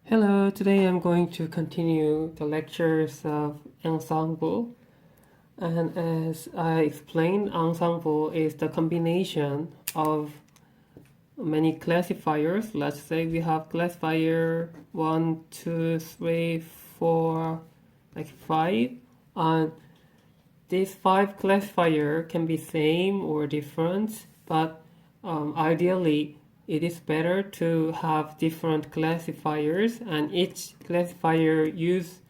Hello, today I'm going to continue the lectures of ensemble. And as I explained, ensemble is the combination of many classifiers. Let's say we have classifier 1, 2, 3, 4, like 5. And these 5 classifier can be same or different, but ideally it is better to have different classifiers, and each classifier use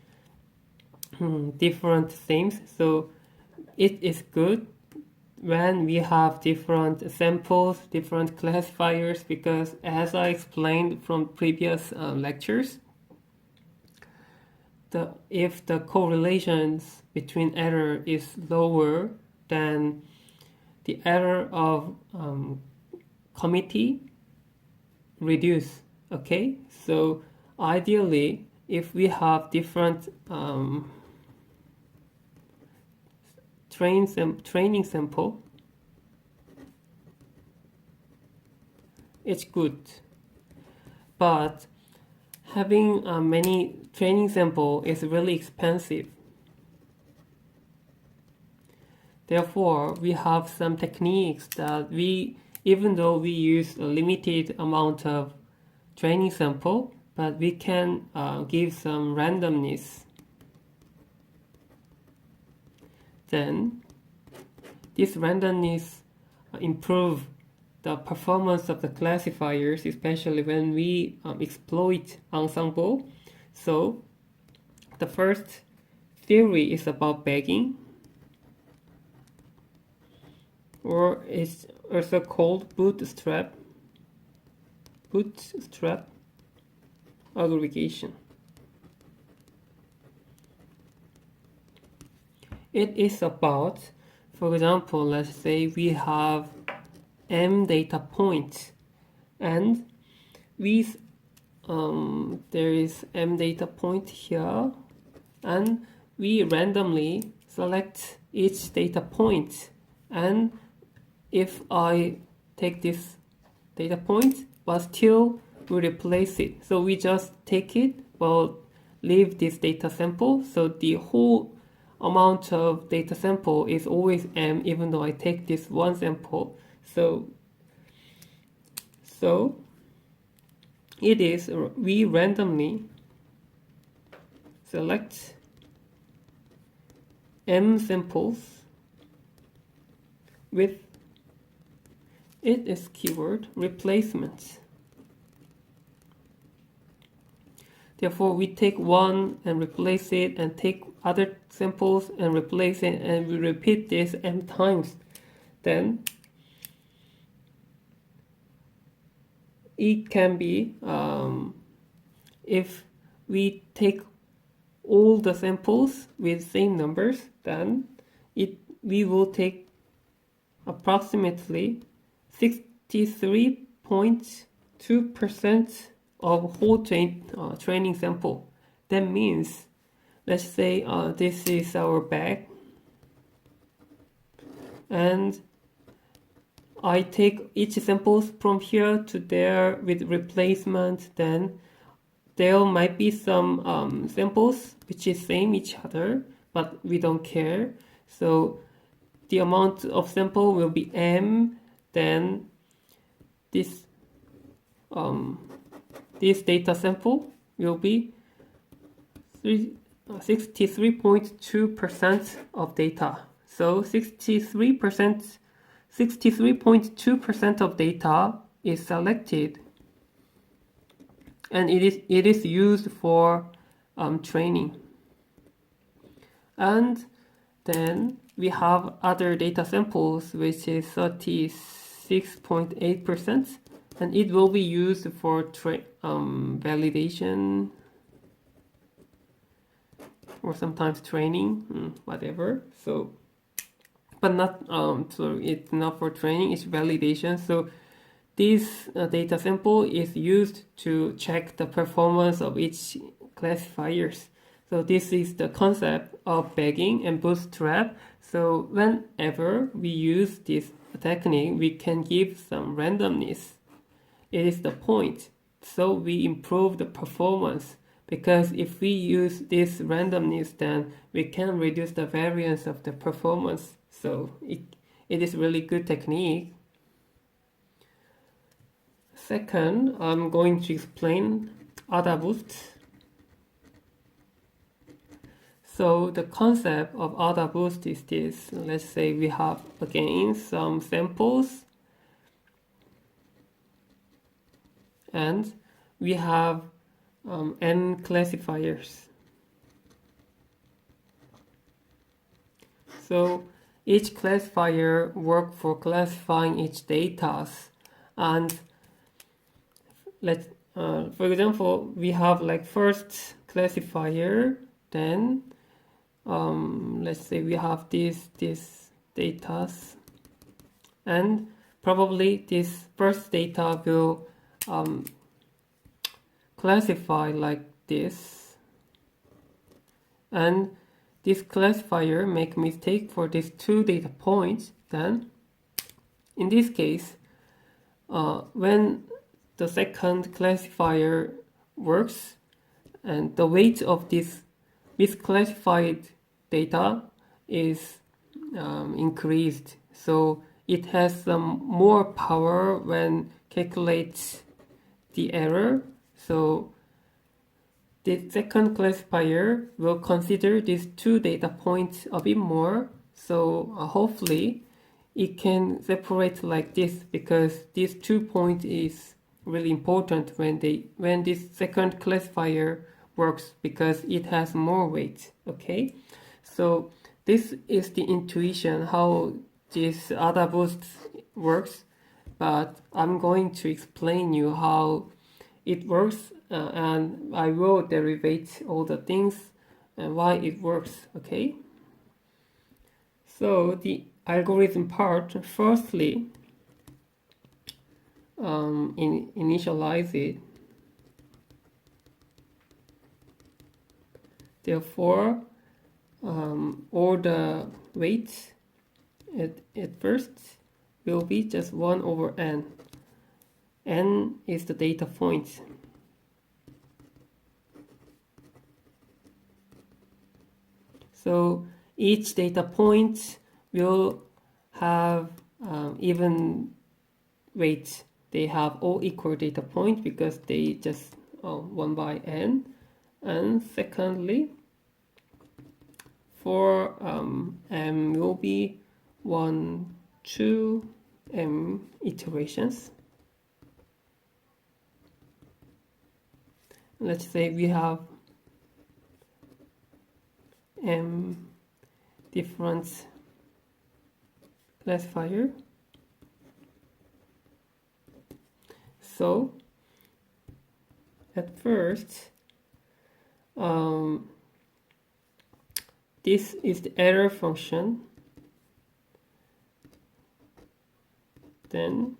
different themes. So it is good when we have different samples, different classifiers, because as I explained from previous lectures, if the correlations between error is lower than the error of committee reduce. Okay, so ideally if we have different training sample, it's good, but having many training sample is really expensive. Therefore, we have some techniques that even though we use a limited amount of training sample, but we can give some randomness. Then, this randomness improve the performance of the classifiers, especially when we exploit ensemble. So, the first theory is about bagging, or it's also called bootstrap aggregation. It is about, for example, let's say we have m data points, and there is m data point here, and we randomly select each data point, and if I take this data point but still we replace it, so we just take it but leave this data sample, so the whole amount of data sample is always m, even though I take this one sample. So it is, we randomly select m samples with, it is keyword replacement. Therefore, we take one and replace it, and take other samples and replace it, and we repeat this m times. Then it can be, if we take all the samples with same numbers, then we will take approximately 63.2% of whole training sample. That means, let's say this is our bag, and I take each samples from here to there with replacement. Then there might be some samples which is same each other, but we don't care. So the amount of sample will be m. Then this data sample will be 63.2% of data. So 63.2% of data is selected, and it is used for training. And then we have other data samples which is 36.8%, and it will be used for validation or sometimes training, whatever. So, but not so it's not for training, it's validation. So this data sample is used to check the performance of each classifiers. So this is the concept of bagging and bootstrap. So whenever we use this technique, we can give some randomness. It is the point so we improve the performance. Because if we use this randomness, then we can reduce the variance of the performance. So it is really good technique. Second, I'm going to explain Adaboost. So the concept of Adaboost is this. Let's say we have again some samples, and we have n classifiers. So each classifier works for classifying each data, and for example, we have like first classifier, then let's say we have this data, and probably this first data will classify like this, and this classifier make mistake for these two data points. Then in this case, when the second classifier works and the weight of this misclassified data is increased, so it has some more power when calculates the error. So the second classifier will consider these two data points a bit more. So hopefully it can separate like this, because these 2 points is really important when this second classifier works, because it has more weight. Okay, so this is the intuition how this Adaboost works, but I'm going to explain you how it works, and I will derivate all the things and why it works. Okay, so the algorithm part, firstly, initialize it. Therefore, all the weights at first will be just 1 over n. N is the data point. So each data point will have even weight. They have all equal data points because they just 1 by n. And secondly, for m will be 1, 2 m iterations. Let's say we have m different classifier. So at first, this is the error function. Then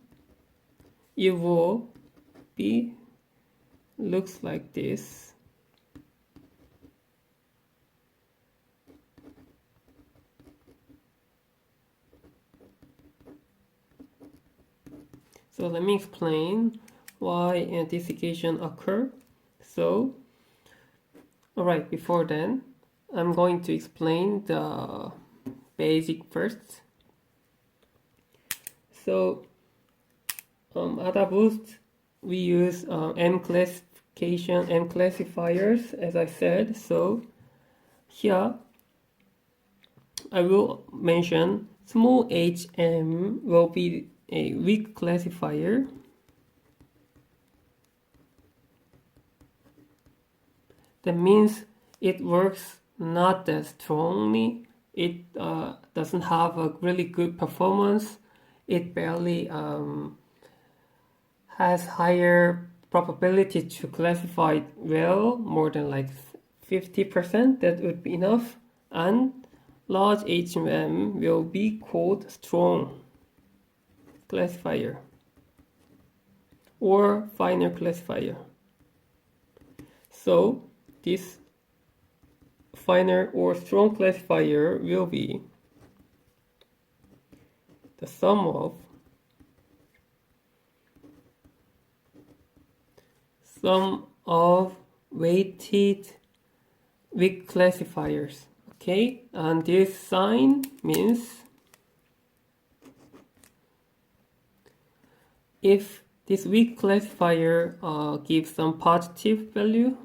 it will be looks like this. So let me explain why this equation occur. So, alright, before then, I'm going to explain the basic first. So, Adaboost, we use M classification, M classifiers, as I said. So, here, I will mention small hm will be a weak classifier. That means it works not that strongly. It doesn't have a really good performance. It barely has higher probability to classify it well, more than like 50%. That would be enough. And large HM will be called strong classifier or finer classifier. So this finer or strong classifier will be the sum of sum of weighted weak classifiers. Okay, and this sign means if this weak classifier gives some positive value,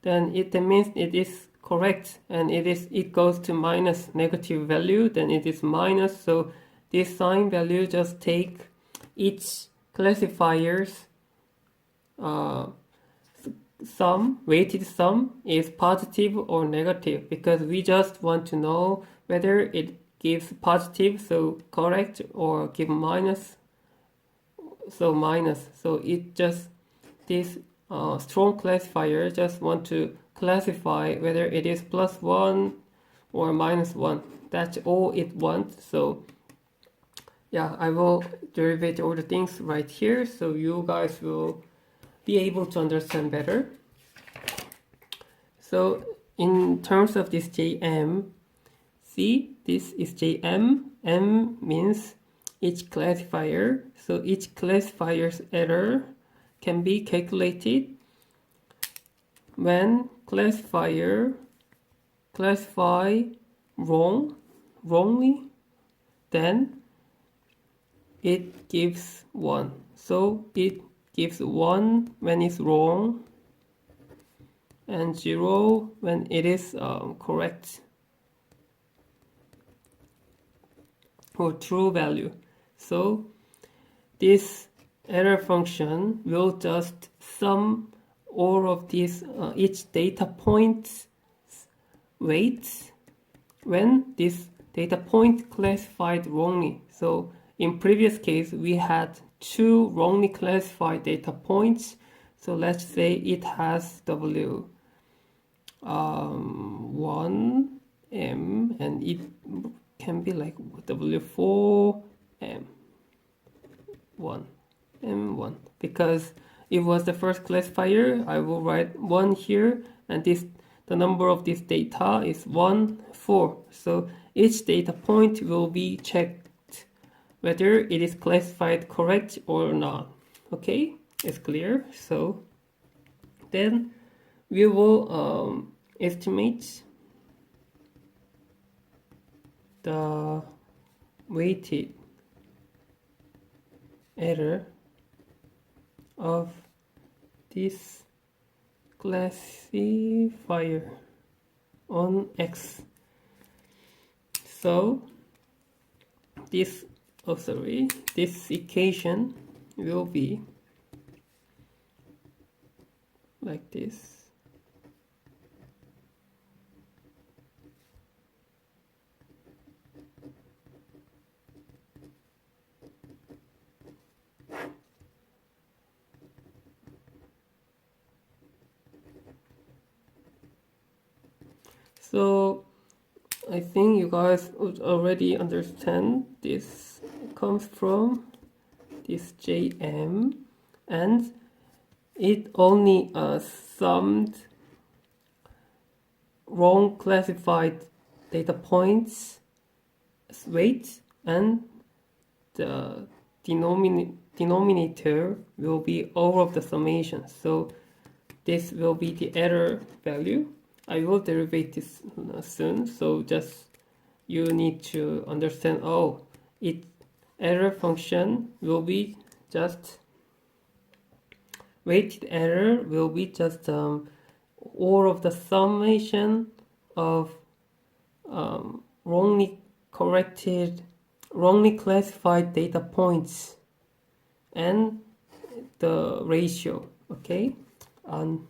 then that means it is correct, and it goes to minus negative value, then it is minus. So this sign value just take each classifier's sum, weighted sum is positive or negative, because we just want to know whether it gives positive, so correct, or give minus, so minus. So it just, this strong classifier just want to classify whether it is +1 or -1. That's all it wants. So yeah, I will derive all the things right here, so you guys will be able to understand better. So in terms of this JM, see, this is JM. M means each classifier. So each classifier's error can be calculated when classify wrongly, then it gives 1. So it gives 1 when it's wrong and 0 when it is correct or true value. So this error function will just sum all of these each data point's weights when this data point classified wrongly. So in previous case we had 2 wrongly classified data points. So let's say it has W1M and it can be like W4M1 M1, because it was the first classifier. I will write 1 here, and this, the number of this data is 1, 4. So each data point will be checked whether it is classified correct or not. Okay, it's clear. So then we will estimate the weighted error of this classifier on X. So this this equation will be like this. So I think you guys would already understand this comes from this JM, and it only summed wrong classified data points weight, and the denominator will be all of the summations. So this will be the error value. I will derive this soon, so just you need to understand, oh, it error function will be just weighted error will be just all of the summation of wrongly classified data points and the ratio. Okay, and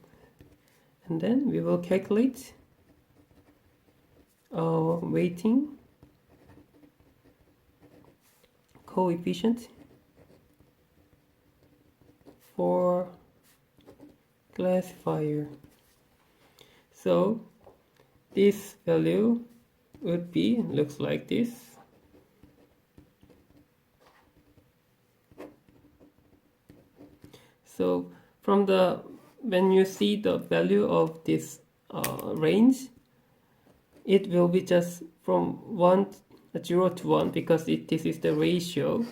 then we will calculate weighting coefficient for classifier. So this value would be, looks like this. So from the, when you see the value of this range, it will be just from 0 to 1, because this is the ratio.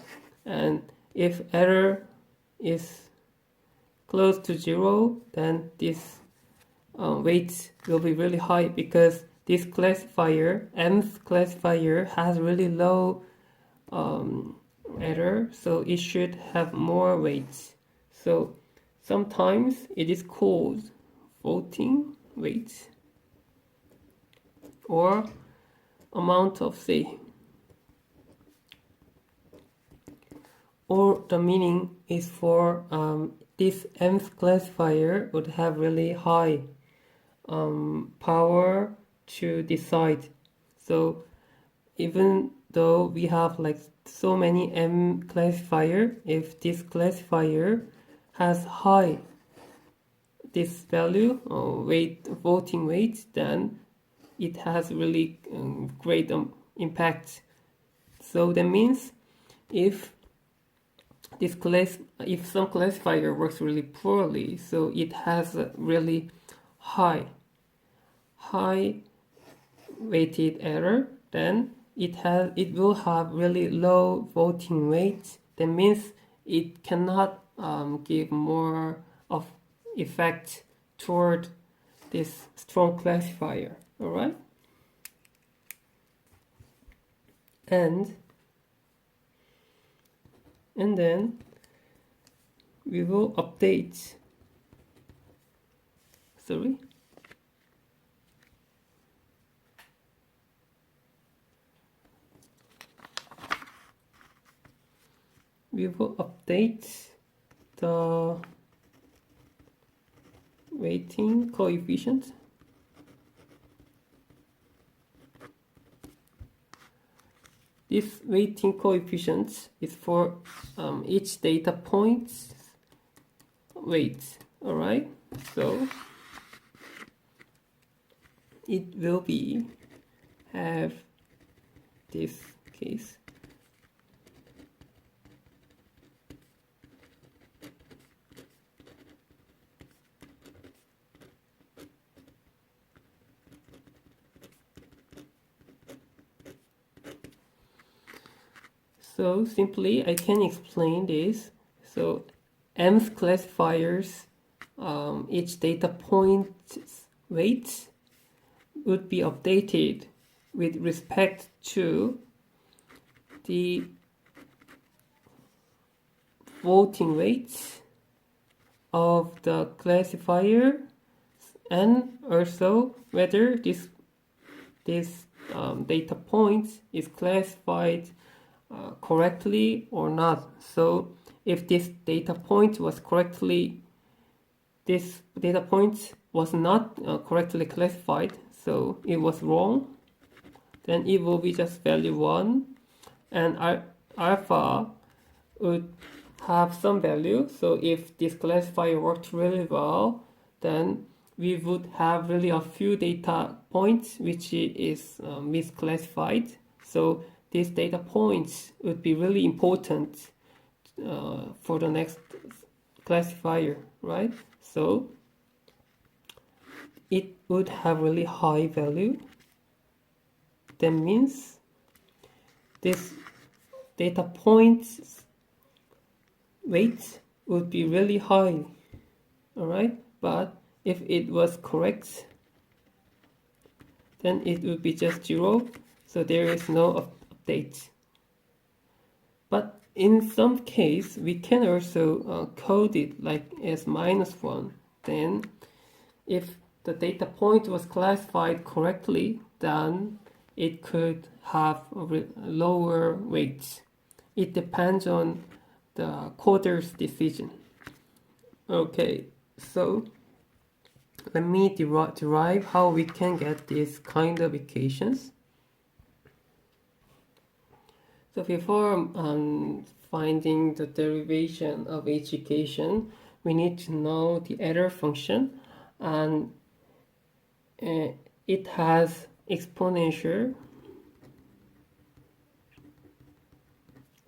And if error is close to 0, then this weight will be really high, because this classifier, nth classifier, has really low error, so it should have more weights. So sometimes it is called floating weight, or amount of, say, or the meaning is for this nth classifier would have really high power to decide. So even though we have like so many m classifier, if this classifier has high this value weight, voting weight, then it has really great impact. So that means if if some classifier works really poorly, so it has a really high weighted error, then it will have really low voting weight. That means it cannot give more of effect toward this strong classifier. All right, and then we will update. Sorry. We will update the weighting coefficient. This weighting coefficient is for each data point's weight. All right, so it will be have this case. So simply I can explain this. So mth classifiers, each data point's weight would be updated with respect to the voting weights of the classifier, and also whether this data point is classified correctly or not. So if this data point was not correctly classified, so it was wrong, then it will be just value 1, and alpha would have some value. So if this classifier worked really well, then we would have really a few data points which is misclassified. So these data points would be really important for the next classifier, right? So it would have really high value. That means this data point's weight would be really high, all right? But if it was correct, then it would be just 0, so there is no update. But in some case, we can also code it like as -1. Then if the data point was classified correctly, then it could have a lower weight. It depends on the coder's decision. Okay, so let me derive how we can get this kind of equations. So before finding the derivation of each equation, we need to know the error function, and it has exponential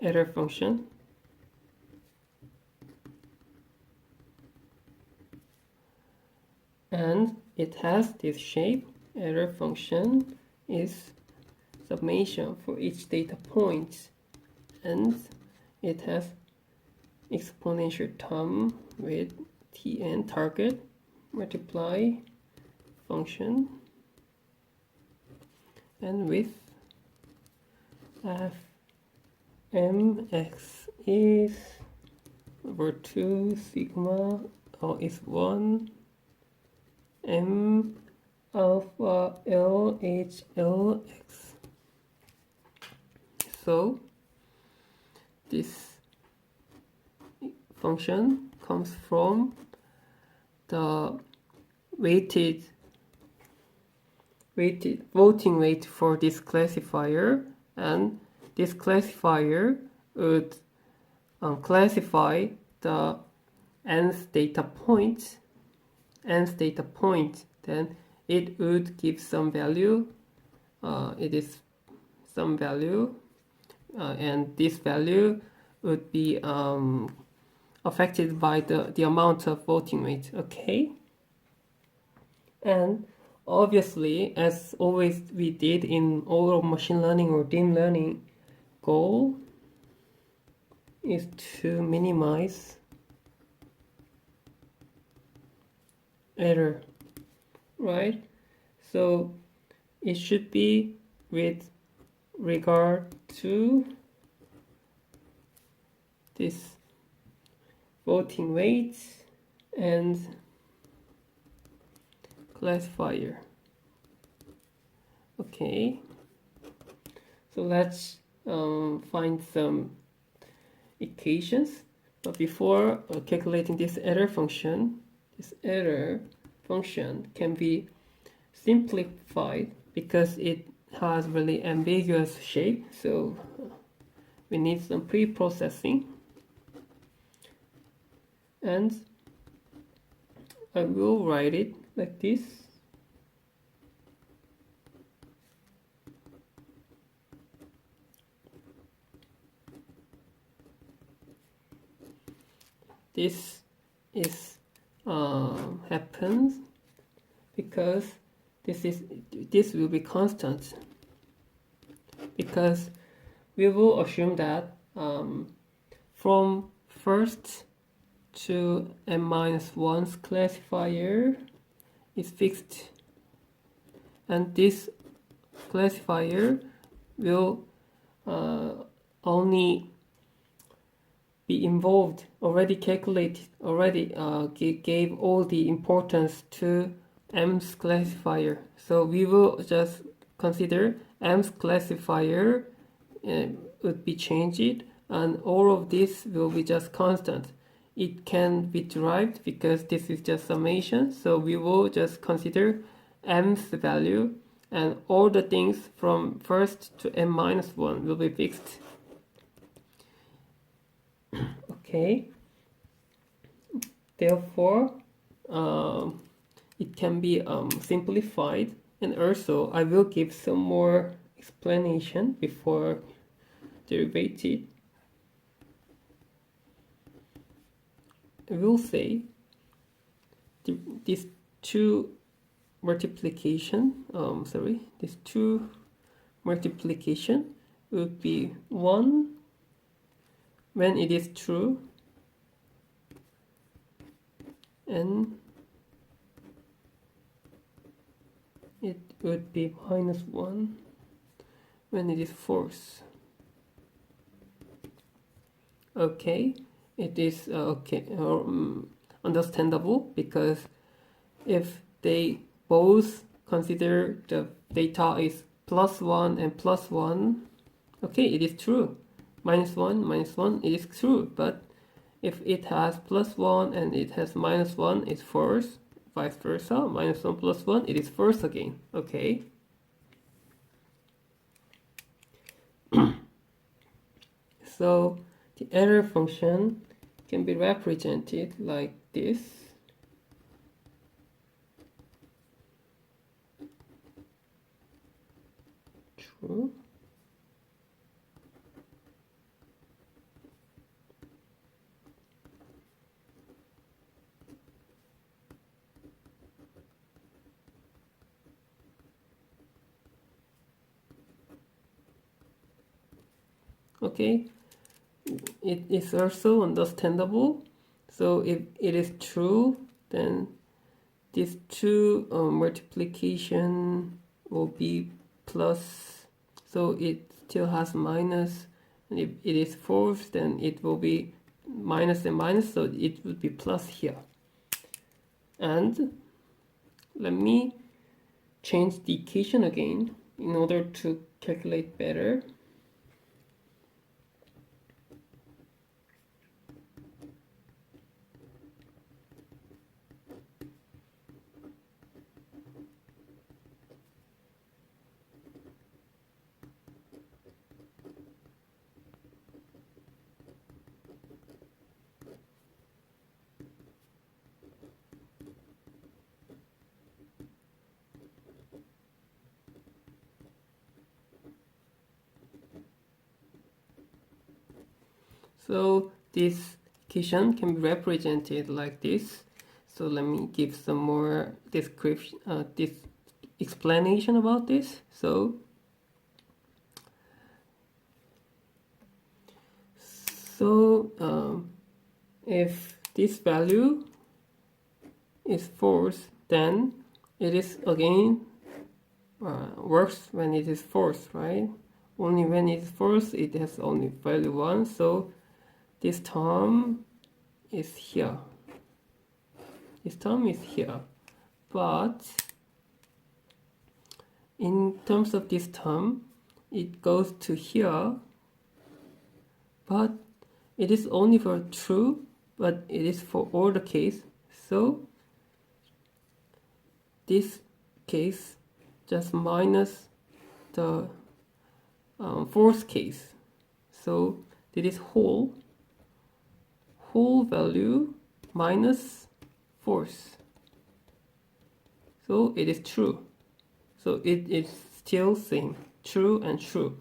error function, and it has this shape. Error function is summation for each data point, and it has exponential term with tn target multiply function and with f mx is over 2 sigma is 1 m alpha lh lx. So this function comes from the weighted voting weight for this classifier, and this classifier would classify the nth data point, then it would give some value, it is some value, and this value would be affected by the amount of voting weight, okay? And obviously, as always we did in all of machine learning or deep learning, goal is to minimize error, right? So it should be with regard to this voting weight and classifier. Okay, so let's find some equations, but before calculating this error function can be simplified because it has really ambiguous shape, so we need some pre-processing, and I will write it like this. This is happens because this will be constant, because we will assume that from first to n-1's classifier is fixed, and this classifier will only be involved, already calculated, gave all the importance to m's classifier. So we will just consider m's classifier would be changed, and all of this will be just constant. It can be derived because this is just summation, so we will just consider m's value, and all the things from first to n-1 will be fixed. Okay, therefore it can be simplified, and also I will give some more explanation before derivative. I will say these two multiplication would be 1 when it is true, and it would be -1 when it is false. Okay, it is understandable, because if they both consider the data is +1 and +1, okay, it is true. -1, it is true, but if it has +1 and it has -1, it's false. Vice versa, -1 +1, it is false again. Okay. So the error function can be represented like this. True. Okay, it is also understandable. So if it is true, then this 2 multiplication will be plus, so it still has minus, and if it is false, then it will be minus and minus, so it would be plus here. And let me change the equation again in order to calculate better. So this equation can be represented like this. So let me give some more description, this explanation about this. So if this value is false, then it is again works when it is false, right? Only when it is false, it has only value 1. So this term is here. This term is here. But in terms of this term, it goes to here. But it is only for true, but it is for all the case. So this case just minus the false case. So this is whole value minus false. So it is true. So it is still same, true and true.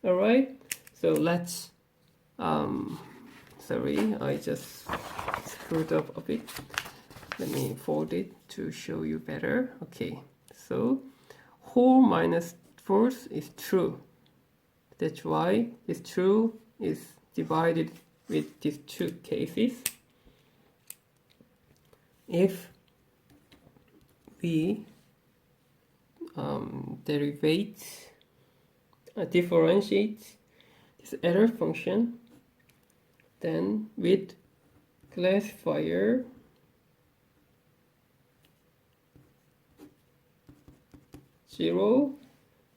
All right. So let's sorry, I just screwed up a bit. Let me fold it to show you better. Okay. So whole minus false is true. That's why this true is divided with these two cases. If we differentiate this error function, then with classifier zero,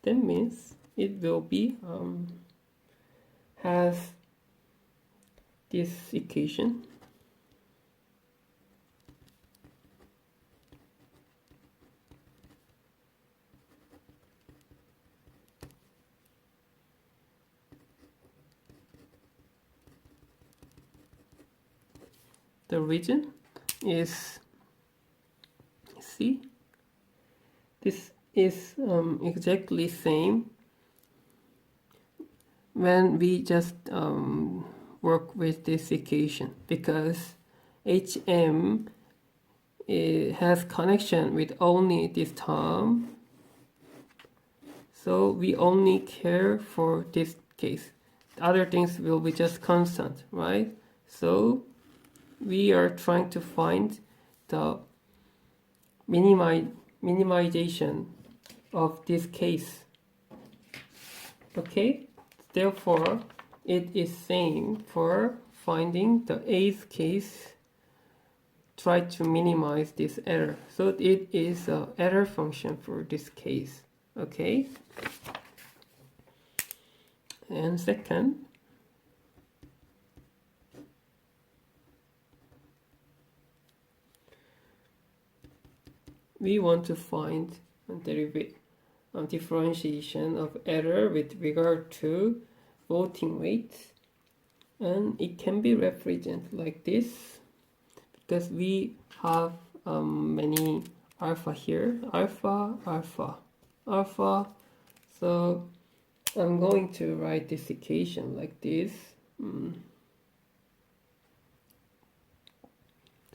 that means it will be has this equation. The reason is, see, this is exactly same when we just work with this equation, because HM has connection with only this term, so we only care for this case. The other things will be just constant, right? So we are trying to find the minimization of this case. Okay, therefore it is same for finding the eighth case. Try to minimize this error. So it is an error function for this case. Okay, and second, we want to find a differentiation of error with regard to voting weight, and it can be represented like this, because we have many alpha here, alpha. So I'm going to write this equation like this.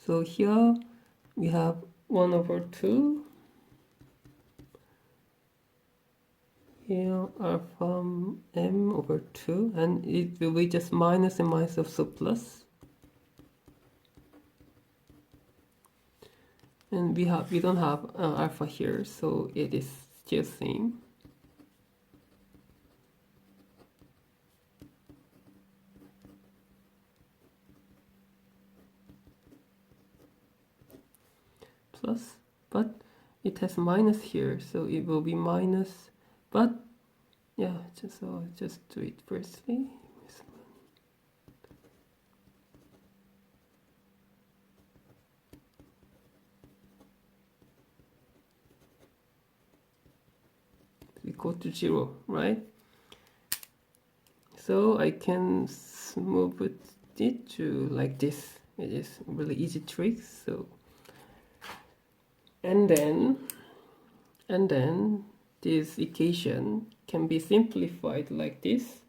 So here we have 1/2 here alpha m/2, and it will be just minus and minus, so plus. And we don't have alpha here, so it is still same. Plus, but it has minus here, so it will be minus. But yeah, just do it firstly. Equal to 0, right? So I can move it to like this. It is a really easy trick. So and then this equation can be simplified like this.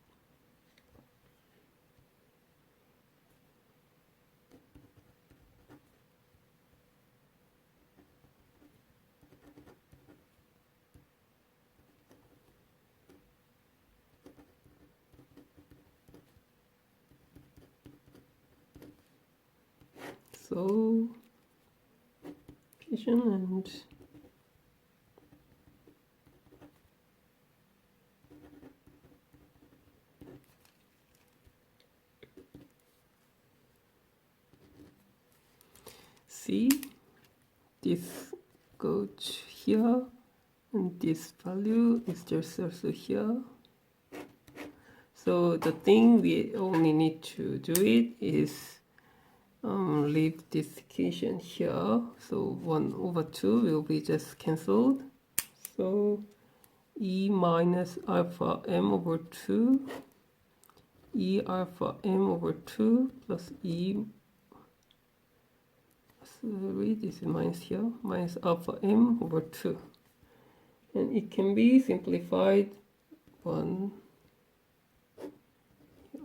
So equation and see this goes here, and this value is just also here. So the thing we only need to do it is leave this equation here. So 1/2 will be just cancelled. So e minus alpha m over 2, e alpha m over 2 plus e, sorry, this is minus here, minus alpha m over 2. And it can be simplified 1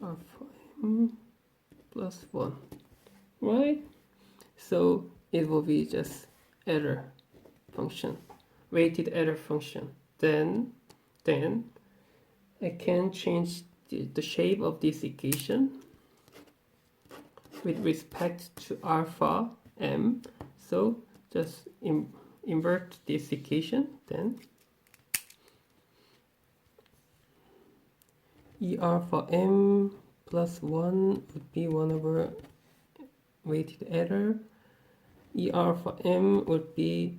alpha m plus 1, right? So it will be just error function, weighted error function. Then I can change the shape of this equation with respect to alpha m. So just invert this equation, then e alpha m plus 1 would be 1 over weighted error. E alpha m would be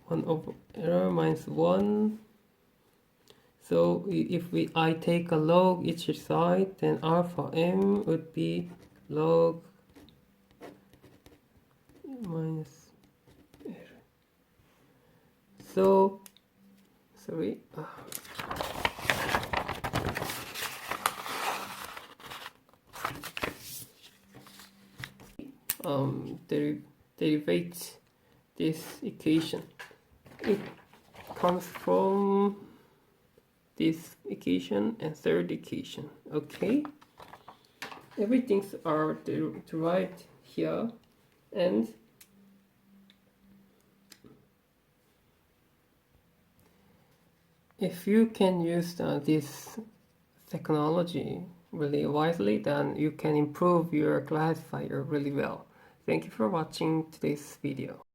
1 over error minus 1. So if I take a log each side, then alpha m would be log minus error. So, sorry. Derivate this equation. It comes from this equation and third equation. Okay, everything's are derived here, and if you can use this technology really wisely, then you can improve your classifier really well. Thank you for watching today's video.